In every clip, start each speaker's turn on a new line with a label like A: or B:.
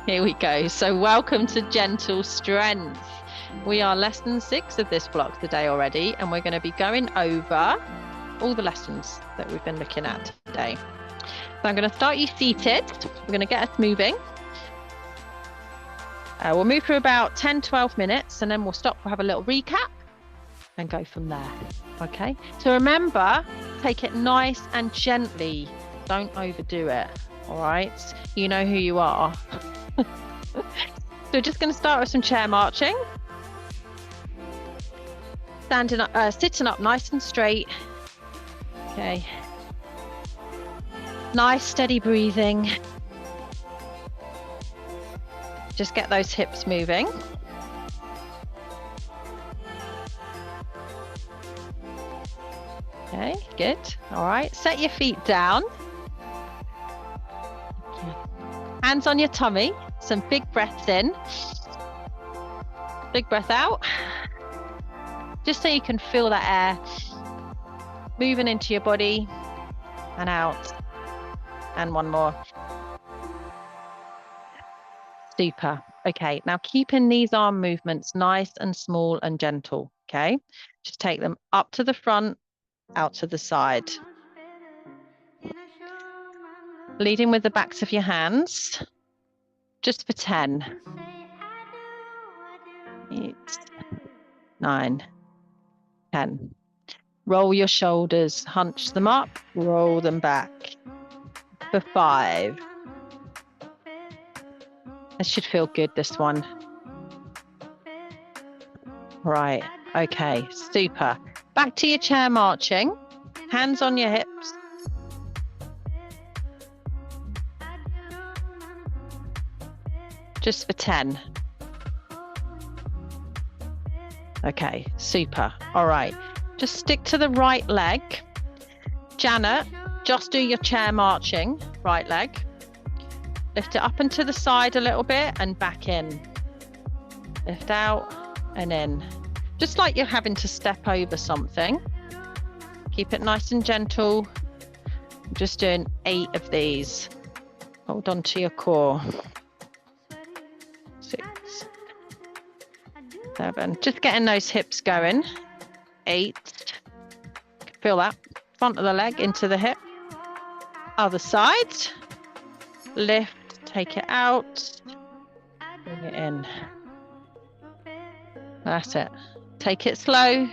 A: Here we go. So welcome to Gentle Strength. We are lesson 6 of this block today already, and we're going to be going over all the lessons that we've been looking at today. So I'm going to start you seated. We're going to get us moving. We'll move for about 10-12 minutes, and then we'll stop, we'll have a little recap and go from there. Okay, so remember, take it nice and gently. Don't overdo it. All right, you know who you are. So we're just going to start with some chair marching. Standing up, sitting up nice and straight. Okay. Nice steady breathing. Just get those hips moving. Okay, good. All right, set your feet down. Okay. Hands on your tummy. Some big breaths in. Big breath out. Just so you can feel that air moving into your body and out. And one more. Super. Okay, now keeping these arm movements nice and small and gentle. Okay, just take them up to the front, out to the side. Leading with the backs of your hands, just for 10. 8, 9, 10. Roll your shoulders, hunch them up, roll them back. For 5. It should feel good, this one. Right, okay, super. Back to your chair marching, hands on your hips. Just for 10. Okay, super. All right, just stick to the right leg. Janet, just do your chair marching, right leg. Lift it up and to the side a little bit and back in. Lift out and in. Just like you're having to step over something. Keep it nice and gentle. I'm just doing 8 of these. Hold on to your core. 6, 7. Just getting those hips going. 8. Feel that. Front of the leg into the hip. Other side. Lift. Take it out. Bring it in. That's it. Take it slow.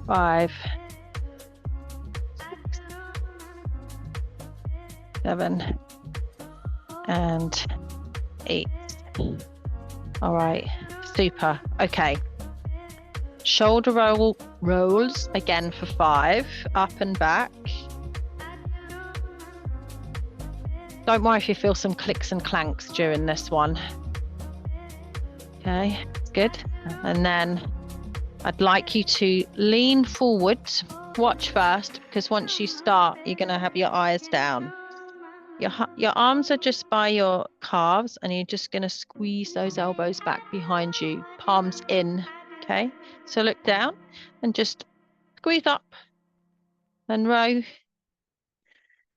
A: 5, 6, 7, and 8. All right, super. Okay. Shoulder rolls again for 5, up and back. Don't worry if you feel some clicks and clanks during this one. Okay, good. And then I'd like you to lean forward. Watch first, because once you start, you're going to have your eyes down. Your arms are just by your calves, and you're just going to squeeze those elbows back behind you, palms in. Okay, so look down and just squeeze up and row.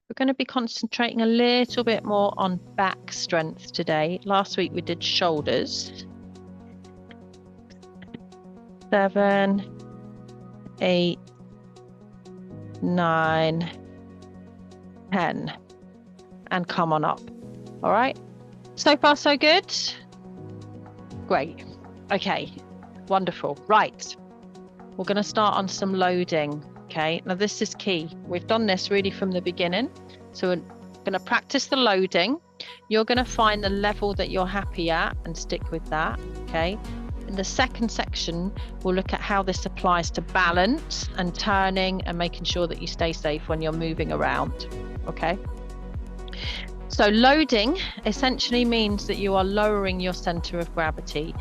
A: We're going to be concentrating a little bit more on back strength today. Last week we did shoulders. 7, 8, 9, 10. And come on up. All right. So far, so good. Great. Okay. Wonderful. Right. We're going to start on some loading. Okay. Now this is key. We've done this really from the beginning. So we're going to practice the loading. You're going to find the level that you're happy at and stick with that. Okay. In the second section, we'll look at how this applies to balance and turning and making sure that you stay safe when you're moving around. Okay. So loading essentially means that you are lowering your center of gravity.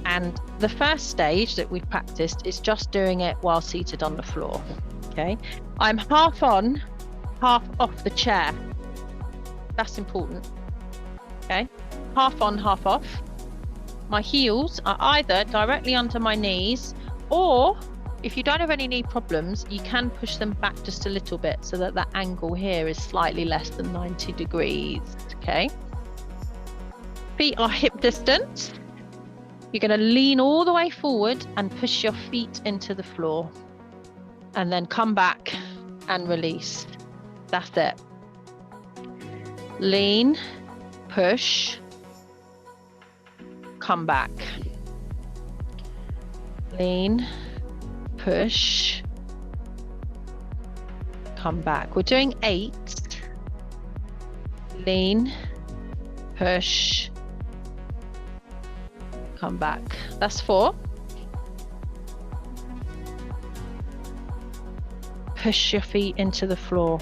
A: And the first stage that we've practiced is just doing it while seated on the floor. Okay. I'm half on, half off the chair. That's important. Okay. Half on, half off. My heels are either directly under my knees or if you don't have any knee problems, you can push them back just a little bit so that angle here is slightly less than 90 degrees, okay? Feet are hip distance. You're going to lean all the way forward and push your feet into the floor. And then come back and release. That's it. Lean, push, come back. Lean, push, come back. We're doing 8. Lean, push, come back. That's 4. Push your feet into the floor.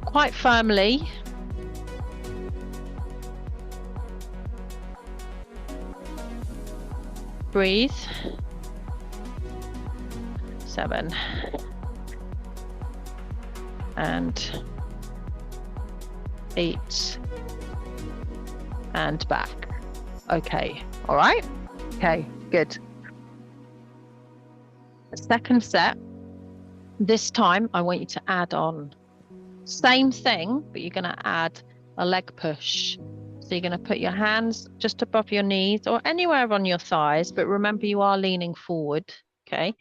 A: Quite firmly. Breathe. 7. And 8. And back. Okay. All right. Okay, good. Second set. This time I want you to add on same thing, but you're going to add a leg push. So you're going to put your hands just above your knees or anywhere on your thighs, but remember you are leaning forward, okay?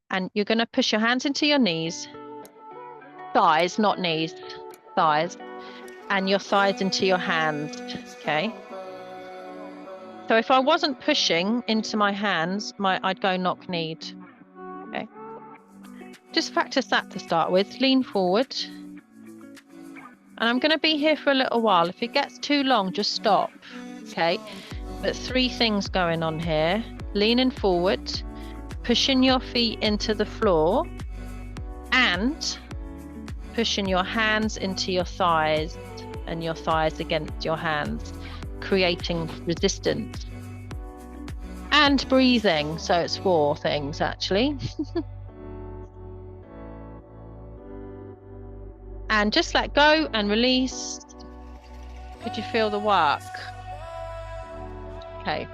A: And you're going to push your hands into your knees, thighs, not knees, thighs, and your thighs into your hands, okay? So if I wasn't pushing into my hands, I'd go knock-kneed, okay? Just practice that to start with. Lean forward. And I'm going to be here for a little while. If it gets too long, just stop, okay? But 3 things going on here. Leaning forward, pushing your feet into the floor, and pushing your hands into your thighs and your thighs against your hands, creating resistance. And breathing, so it's 4 things actually. And just let go and release. Could you feel the work? Okay,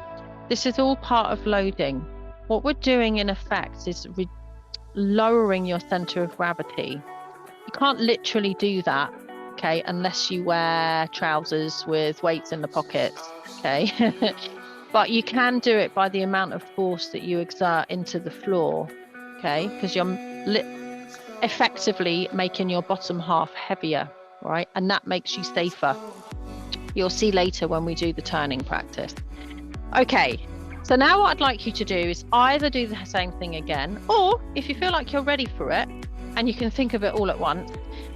A: this is all part of loading. What we're doing in effect is lowering your center of gravity. You can't literally do that, okay, unless you wear trousers with weights in the pockets, okay? But you can do it by the amount of force that you exert into the floor, okay? Because you're effectively making your bottom half heavier, right? And that makes you safer. You'll see later when we do the turning practice. Okay, so now what I'd like you to do is either do the same thing again, or if you feel like you're ready for it and you can think of it all at once,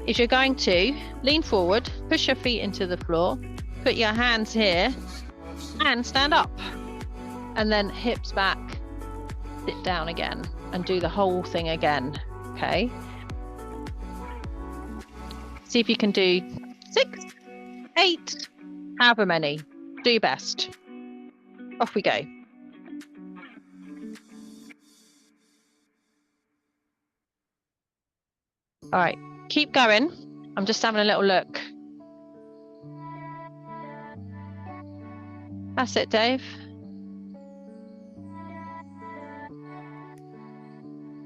A: is you're going to lean forward, push your feet into the floor, put your hands here and stand up, and then hips back, sit down again and do the whole thing again, okay? See if you can do 6, 8, however many. Do your best. Off we go. All right, keep going. I'm just having a little look. That's it, Dave.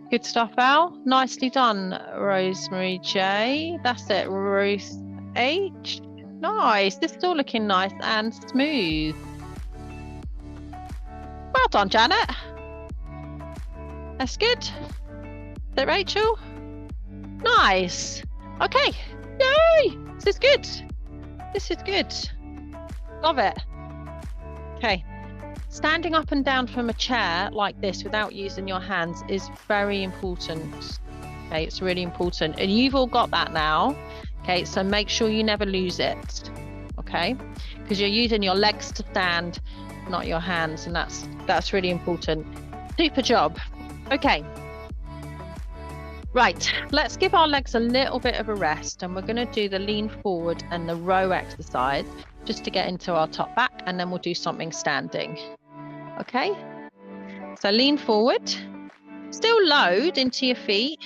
A: Good stuff, Al. Nicely done, Rosemary J. That's it, Ruth H. Nice. This is all looking nice and smooth. Well done, Janet. That's good. Is that Rachel? Nice. Okay. Yay! This is good. This is good. Love it. Okay. Standing up and down from a chair like this without using your hands is very important. Okay, it's really important. And you've all got that now. Okay, so make sure you never lose it. Okay, because you're using your legs to stand, not your hands, and that's really important. Super job. Okay. Right, let's give our legs a little bit of a rest, and we're going to do the lean forward and the row exercise just to get into our top back, and then we'll do something standing. Okay, so lean forward, still load into your feet,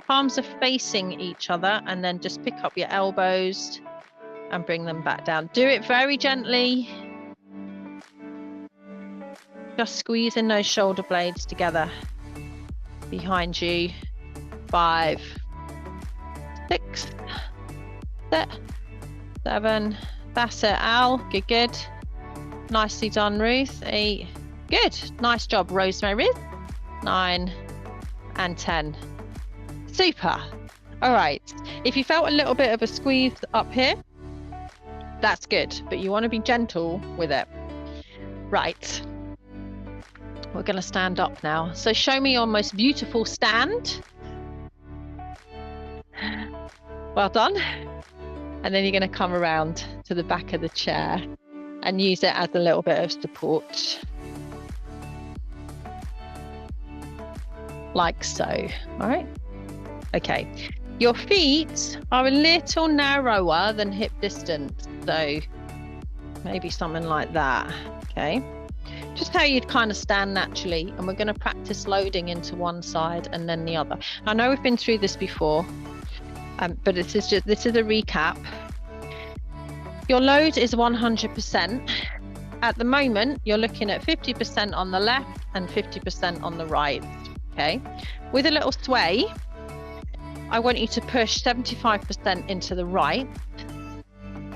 A: palms are facing each other, and then just pick up your elbows and bring them back down. Do it very gently. Just squeezing those shoulder blades together behind you. 5, 6, 7. That's it, Al. Good, good. Nicely done, Ruth. 8. Good. Nice job, Rosemary. 9 and 10. Super. All right. If you felt a little bit of a squeeze up here, that's good, but you want to be gentle with it. Right. We're going to stand up now. So show me your most beautiful stand. Well done. And then you're going to come around to the back of the chair and use it as a little bit of support. Like so. All right. Okay. Your feet are a little narrower than hip distance. So maybe something like that. Okay. Just how you'd kind of stand naturally. And we're going to practice loading into one side and then the other. I know we've been through this before, but this is a recap. Your load is 100%. At the moment, you're looking at 50% on the left and 50% on the right. Okay. With a little sway, I want you to push 75% into the right.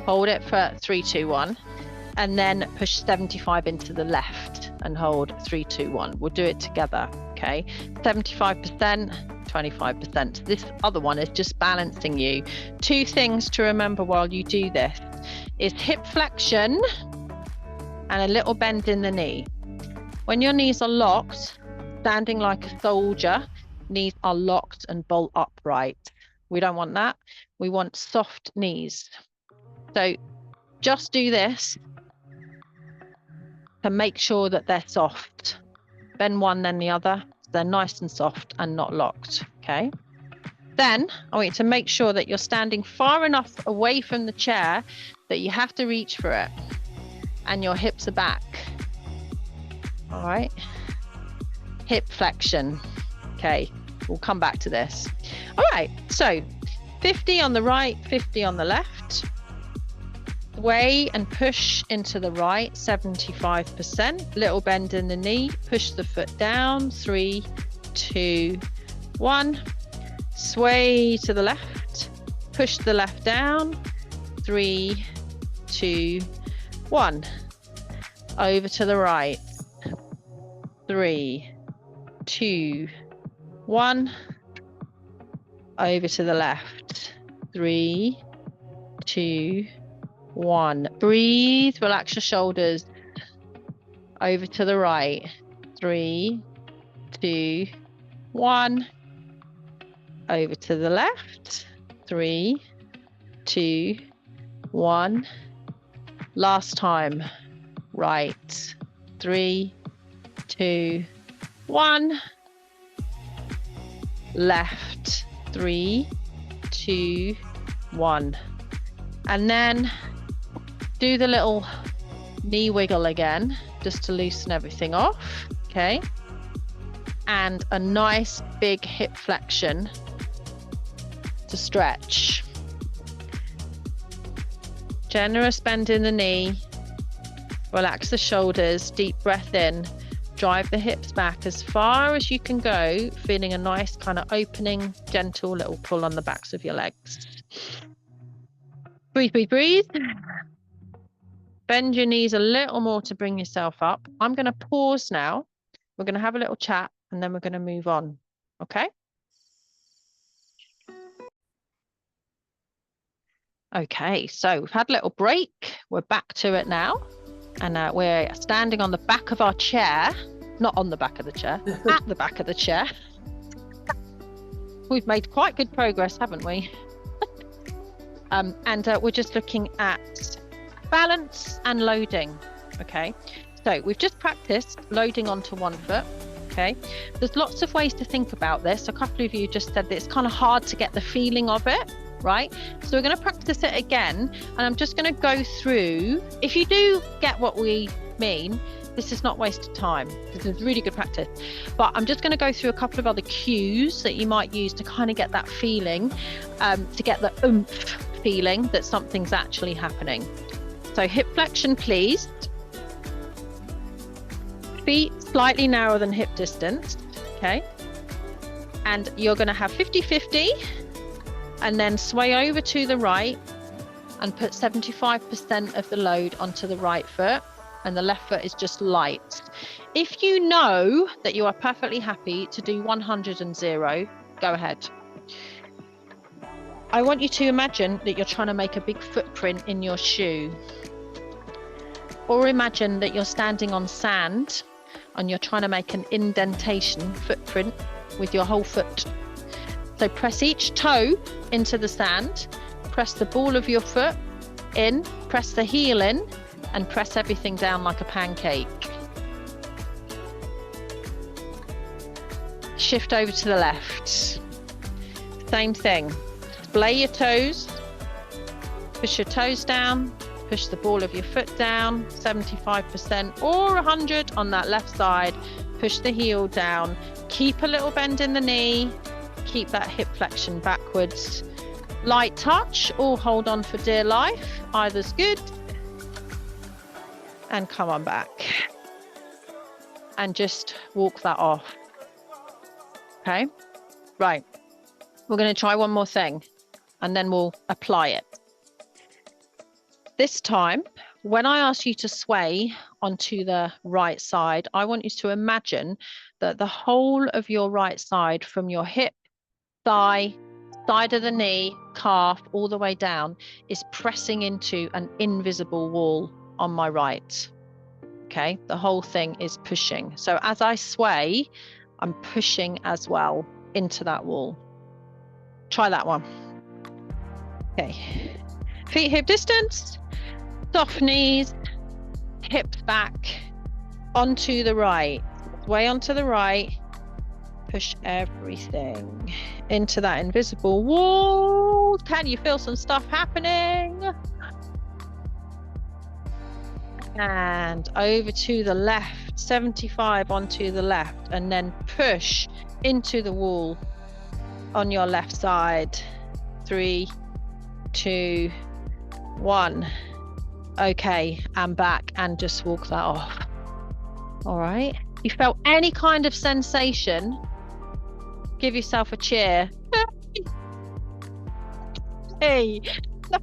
A: Hold it for 3, 2, 1. And then push 75 into the left and hold 3, 2, 1. We'll do it together. Okay. 75%, 25%. This other one is just balancing you. 2 things to remember while you do this is hip flexion and a little bend in the knee. When your knees are locked, standing like a soldier, knees are locked and bolt upright. We don't want that. We want soft knees. So just do this to make sure that they're soft. Bend one, then the other. So they're nice and soft and not locked. Okay. Then I want you to make sure that you're standing far enough away from the chair that you have to reach for it and your hips are back. All right. Hip flexion. Okay, we'll come back to this. All right, so 50 on the right, 50 on the left. Sway and push into the right, 75%. Little bend in the knee, push the foot down, 3, 2, 1. Sway to the left, push the left down, 3, 2, 1. Over to the right, 3, 2, 1. Over to the left, 3, 2, 1. Breathe, relax your shoulders. Over to the right, 3, 2, 1. Over to the left, 3, 2, 1. Last time, right, 3, 2, 1. Left, 3, 2, 1. And then do the little knee wiggle again, just to loosen everything off. Okay. And a nice big hip flexion to stretch. Generous bend in the knee. Relax the shoulders, deep breath in. Drive the hips back as far as you can go, feeling a nice kind of opening, gentle little pull on the backs of your legs. Breathe, breathe, breathe. Bend your knees a little more to bring yourself up. I'm going to pause now. We're going to have a little chat and then we're going to move on. Okay? Okay, so we've had a little break. We're back to it now. And we're standing on the back of our chair, not on the back of the chair, at the back of the chair. We've made quite good progress, haven't we? And we're just looking at balance and loading. Okay, so we've just practiced loading onto one foot. Okay, there's lots of ways to think about this. A couple of you just said that it's kind of hard to get the feeling of it. Right, so we're going to practice it again, and I'm just going to go through. If you do get what we mean, this is not wasted time. This is really good practice, but I'm just going to go through a couple of other cues that you might use to kind of get that feeling, to get the oomph feeling that something's actually happening. So hip flexion, please. feet slightly narrower than hip distance, okay? And you're going to have 50-50 and then sway over to the right and put 75% of the load onto the right foot, and the left foot is just light. If you know that you are perfectly happy to do 100 and 0, go ahead. I want you to imagine that you're trying to make a big footprint in your shoe. Or imagine that you're standing on sand and you're trying to make an indentation footprint with your whole foot. So press each toe into the sand, press the ball of your foot in, press the heel in, and press everything down like a pancake. Shift over to the left. Same thing. Splay your toes, push your toes down, push the ball of your foot down, 75% or 100 on that left side, push the heel down, keep a little bend in the knee, keep that hip flexion backwards. Light touch or hold on for dear life, either's good. And come on back. And just walk that off. Okay, right. We're going to try one more thing and then we'll apply it. This time, when I ask you to sway onto the right side, I want you to imagine that the whole of your right side, from your hip, thigh, side of the knee, calf, all the way down, is pressing into an invisible wall on my right. Okay, the whole thing is pushing. So as I sway, I'm pushing as well into that wall. Try that one. Okay, feet hip distance, soft knees, hips back, onto the right, way onto the right, push everything into that invisible wall. Can you feel some stuff happening? And over to the left, 75 onto the left, and then push into the wall on your left side. 3, 2, 1. Okay, and back, and just walk that off. All right. You felt any kind of sensation, give yourself a cheer. Hey,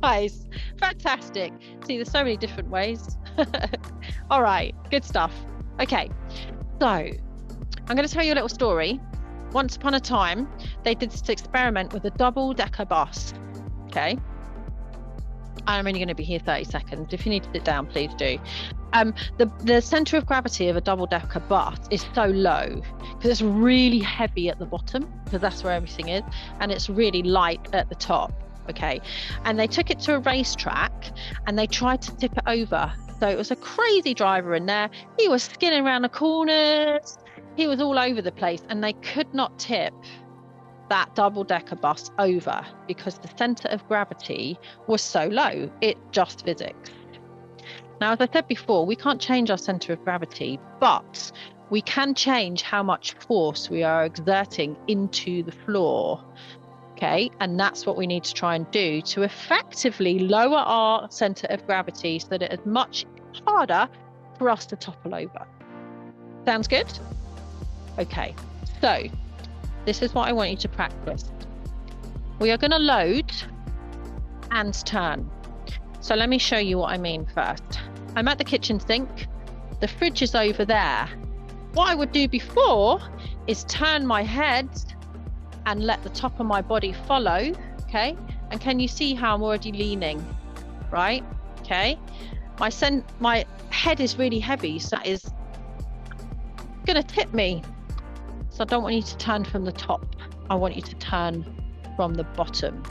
A: nice, fantastic. See, there's so many different ways. All right, good stuff. Okay, so I'm going to tell you a little story. Once upon a time, they did this experiment with a double-decker bus. Okay, I'm only going to be here 30 seconds. If you need to sit down, please do. The center of gravity of a double-decker bus is so low because it's really heavy at the bottom, because that's where everything is, and it's really light at the top. Okay, and they took it to a racetrack and they tried to tip it over. So it was a crazy driver in there. He was skidding around the corners. He was all over the place, and they could not tip that double-decker bus over because the center of gravity was so low. It's just physics. Now, as I said before, we can't change our center of gravity, but we can change how much force we are exerting into the floor. Okay, and that's what we need to try and do to effectively lower our center of gravity so that it's much harder for us to topple over. Sounds good? Okay, so this is what I want you to practice. We are going to load and turn. So let me show you what I mean first. I'm at the kitchen sink. The fridge is over there. What I would do before is turn my head and let the top of my body follow. Okay, and can you see how I'm already leaning? Right? Okay, my head is really heavy, so that is going to tip me. So I don't want you to turn from the top. I want you to turn from the bottom.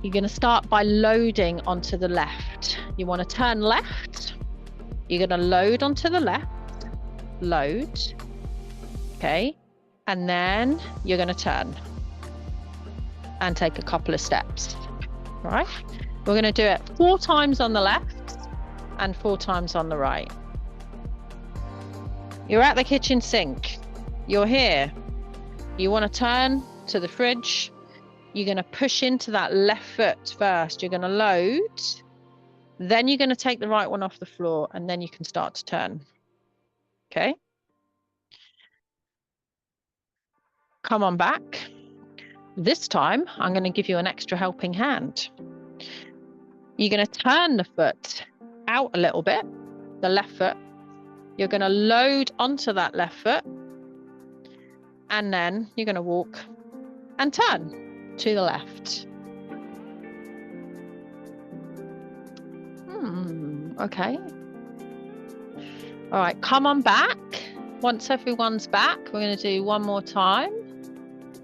A: You're going to start by loading onto the left. You want to turn left. You're going to load onto the left. Load. Okay. And then you're going to turn and take a couple of steps. All right. We're going to do it 4 times on the left and 4 times on the right. You're at the kitchen sink. You're here. You want to turn to the fridge. You're going to push into that left foot first. You're going to load. Then you're going to take the right one off the floor, and then you can start to turn. Okay. Come on back. This time, I'm going to give you an extra helping hand. You're going to turn the foot out a little bit, the left foot. You're going to load onto that left foot. And then you're going to walk and turn to the left. Okay. All right, come on back. Once everyone's back, we're going to do one more time.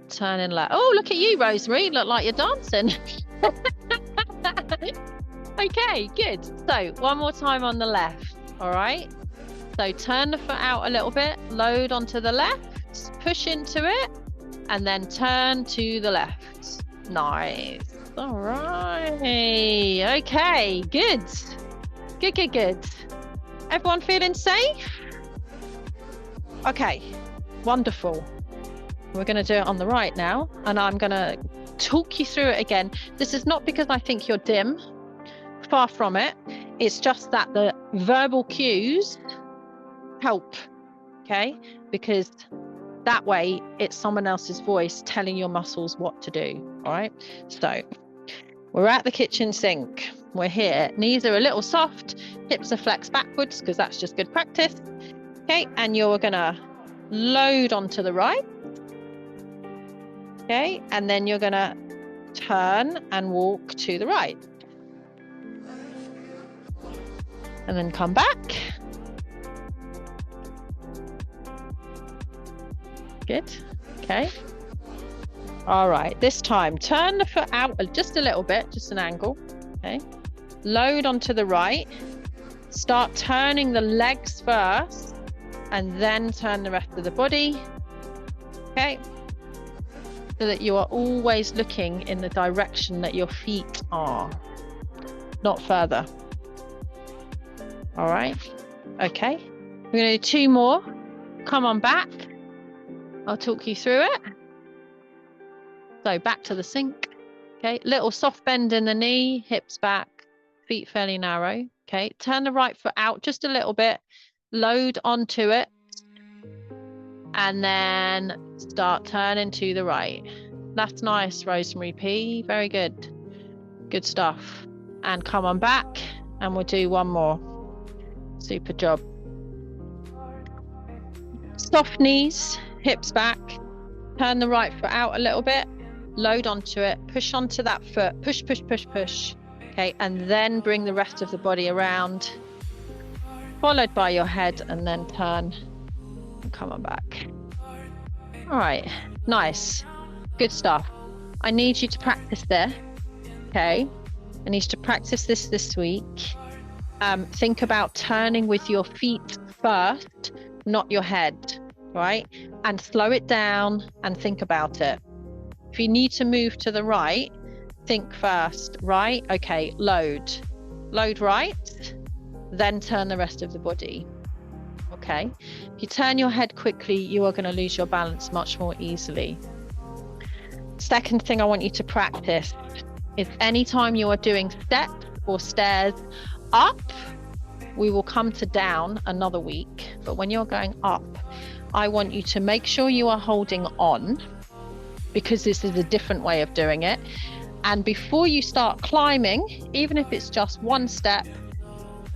A: Turning left. Oh, look at you, Rosemary. Look like you're dancing. Okay, good. So one more time on the left. All right. So turn the foot out a little bit, load onto the left, push into it, and then turn to the left. Nice. All right. Okay, good. Good. Everyone feeling safe? Okay, wonderful. We're going to do it on the right now, and I'm going to talk you through it again. This is not because I think you're dim, far from it. It's just that the verbal cues help, okay? Because that way it's someone else's voice telling your muscles what to do, all right? So we're at the kitchen sink. We're here. Knees are a little soft, hips are flexed backwards because that's just good practice. Okay, and you're gonna load onto the right. Okay, and then you're gonna turn and walk to the right. And then come back. Good, okay. All right, this time, turn the foot out just a little bit, just an angle, okay. Load onto the right. Start turning the legs first, and then turn the rest of the body, okay. So that you are always looking in the direction that your feet are, not further. All right, okay. We're gonna do two more. Come on back. I'll talk you through it. So back to the sink, okay. Little soft bend in the knee, hips back, feet fairly narrow, okay. Turn the right foot out just a little bit, load onto it, and then start turning to the right. That's nice, Rosemary P. Very good. Good stuff. And come on back, and we'll do one more. Super job. Soft knees, hips back. Turn the right foot out a little bit. Load onto it. Push onto that foot. Push. Okay, and then bring the rest of the body around. Followed by your head, and then turn. And come on back. All right, nice. Good stuff. I need you to practice this. Okay, I need you to practice this week. Think about turning with your feet first, not your head, right? And slow it down and think about it. If you need to move to the right, think first, right? Okay, load right, then turn the rest of the body. Okay, if you turn your head quickly, you are going to lose your balance much more easily. Second thing I want you to practice is anytime you are doing steps or stairs up, we will come to down another week. But when you're going up, I want you to make sure you are holding on, because this is a different way of doing it. And before you start climbing, even if it's just one step,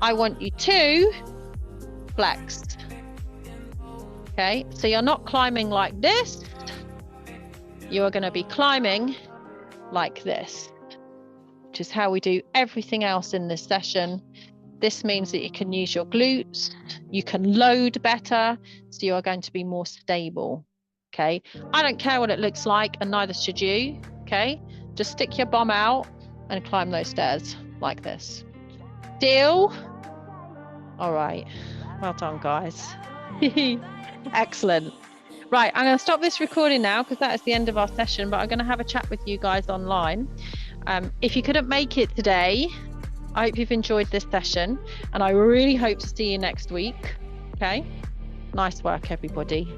A: I want you to flex. Okay, so you're not climbing like this. You are going to be climbing like this, which is how we do everything else in this session. This means that you can use your glutes, you can load better, so you are going to be more stable. Okay, I don't care what it looks like, and neither should you. Okay, just stick your bum out and climb those stairs like this. Deal? All right, well done, guys. Excellent. Right, I'm going to stop this recording now because that is the end of our session, but I'm going to have a chat with you guys online. If you couldn't make it today, I hope you've enjoyed this session, and I really hope to see you next week. Okay, nice work, everybody.